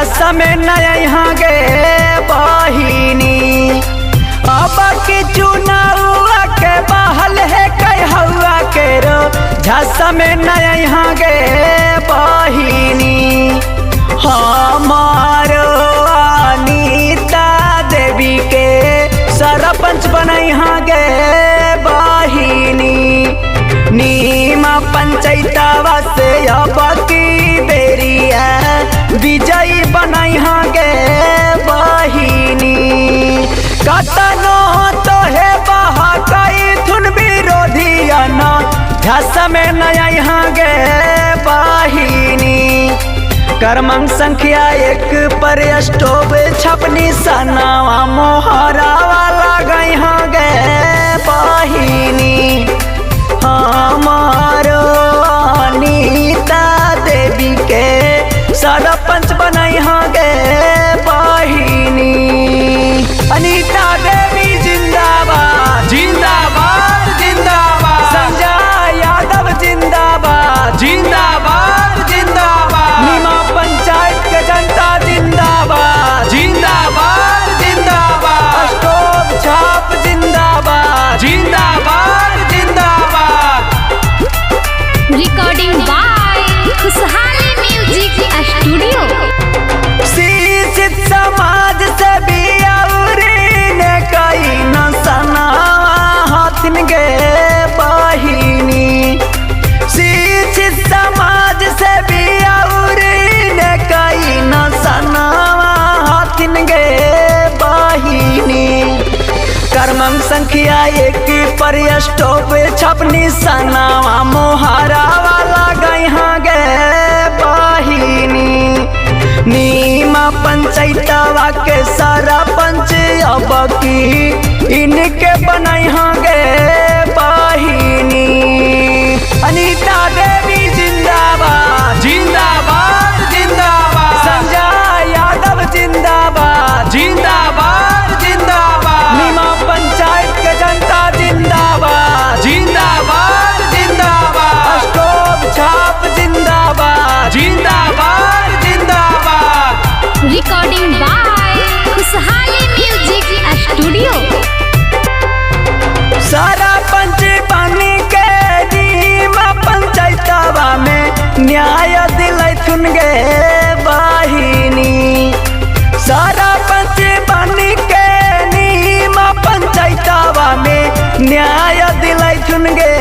झांसा में नया यहाँ गे बहिनी। अब की चुनाव के बहल है कहवा के रो झांसा में नया यहाँ गे बहिनी। हमारो अनीता देवी के सरपंच बनई यहाँ गे बहिनी। नीमा पंचायतवा से अब की बेरिया विजयी बनई हाँ गे बहिनी। कतनो तो है बहा कई थुन विरोधिया न झांसा में नया यहाँ गे बहिनी। क्रमांक संख्या 1 पर स्टोव छपनी सनावा मोहरा वाला गई हाँ गे बहिनी। हमारो अनीता देवी के सरपंच बनई हाँ गे बहिनी। अनीता देवी जिंदाबाद जिंदाबाद जिंदाबाद। संजय यादव जिंदाबाद जिंदाबाद जिंदाबाद। नीमा पंचायत के जनता जिंदाबाद जिंदाबाद जिंदाबाद। स्टोव छाप जिंदाबाद जिंदाबाद जिंदाबाद। रिकॉर्डिंग बाय खुशहाली म्यूजिक स्टूडियो। शिक्षित समाज से भी ने कई न सनावा हाथिन गे बहिनी। शिक्षित समाज से भी ने कई न सनावा हाथिन गे बहिनी। क्रमांक संख्या 1 पर स्टोव छपनी सनावा मोहरा वाला गई हाँ गे बहिनी। नीमा पंचायतवा के सरपंच अब की इनके बनई हाँ गे बहिनी। अनीता देवी जिंदाबाद जिंदाबाद जिंदाबाद। संजय यादव जिंदाबाद जिंदाबाद जिंदाबाद। नीमा पंचायत के जनता जिंदाबाद जिंदाबाद जिंदाबाद। स्टोव छाप जिंदाबाद जिंदाबाद जिंदाबाद। रिकॉर्डिंग बाय खुशहाली म्यूजिक स्टूडियो। सरपंच बनी के नीमा पंचायतवा में न्याय दिलथुन गे बहिनी। सरपंच बनी के नीमा पंचायतवा में न्याय दिलथुन गे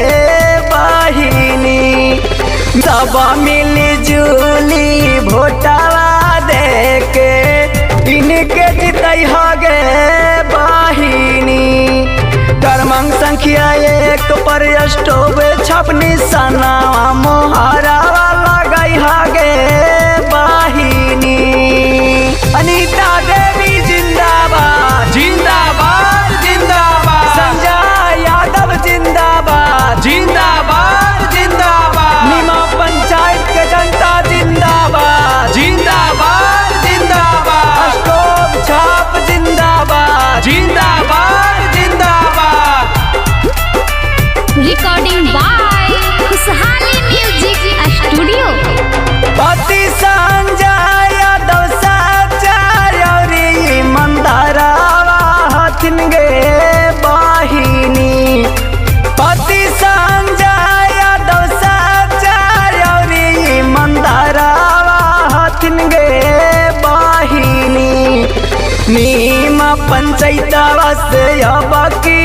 बहिनी। सब मिली जुली भोटवा दे के इनके जितई हो गे बहिनी। क्रमांक संख्या 1 पर स्टोव छपनी सनावा मोहरा वाला गई हाँ गे बहिनी। अनीता देवी जिंदाबाद जिंदाबाद जिंदाबाद। संजय यादव जिंदाबाद जिंदाबाद जिंदाबाद। नीमा पंचायत के जनता जिंदाबाद जिंदाबाद जिंदाबाद। स्टोव छाप जिंदाबाद जिंदाबाद जिंदाबाद। रिकॉर्डिंग बाय खुशहाली म्यूजिक स्टूडियो। पति संजय यादव सच्चाई और ईमानदारवा हथिन गे बहिनी। पति संजय यादव सच्चाई और ईमानदारवा हथिन गे बहिनी। नीमा पंचायतवा से अब की